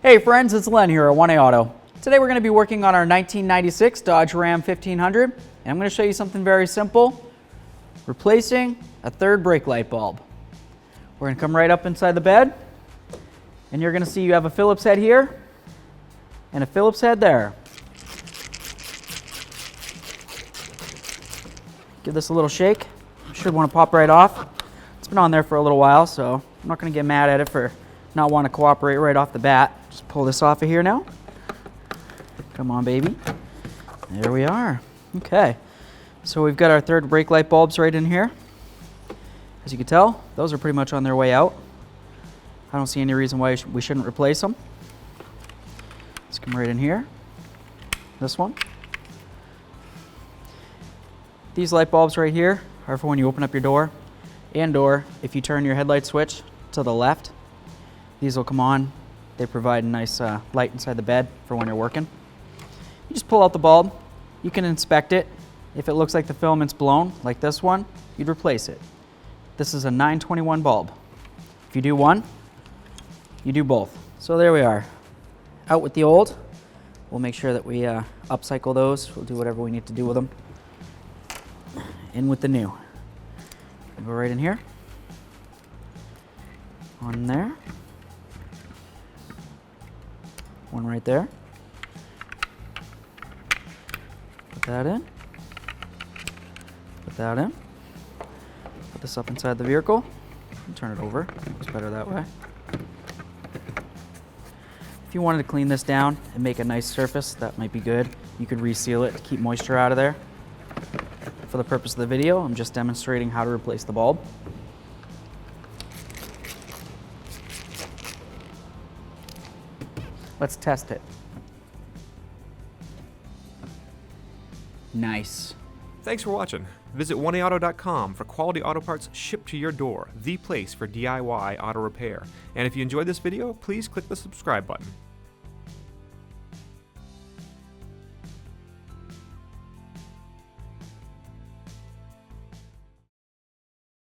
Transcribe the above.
Hey friends, it's Len here at 1A Auto. Today we're going to be working on our 1996 Dodge Ram 1500, and I'm going to show you something very simple, replacing a third brake light bulb. We're going to come right up inside the bed, and you're going to see you have a Phillips head here, and a Phillips head there. Give this a little shake. Should want to pop right off. It's been on there for a little while, so I'm not going to get mad at it for not wanting to cooperate right off the bat. Just pull this off of here now. Come on, baby. There we are. Okay. So we've got our third brake light bulbs right in here. As you can tell, those are pretty much on their way out. I don't see any reason why we shouldn't replace them. Let's come right in here. This one. These light bulbs right here are for when you open up your door, and/or if you turn your headlight switch to the left, these will come on. They provide a nice light inside the bed for when you're working. You just pull out the bulb. You can inspect it. If it looks like the filament's blown, like this one, you'd replace it. This is a 921 bulb. If you do one, you do both. So there we are. Out with the old. We'll make sure that we upcycle those. We'll do whatever we need to do with them. In with the new. Go right in here. One there. One right there. Put that in. Put that in. Put this up inside the vehicle. And turn it over. It's better that way. If you wanted to clean this down and make a nice surface, that might be good. You could reseal it to keep moisture out of there. For the purpose of the video, I'm just demonstrating how to replace the bulb. Let's test it. Nice. Thanks for watching. Visit 1AAuto.com for quality auto parts shipped to your door, the place for DIY auto repair. And if you enjoyed this video, please click the subscribe button.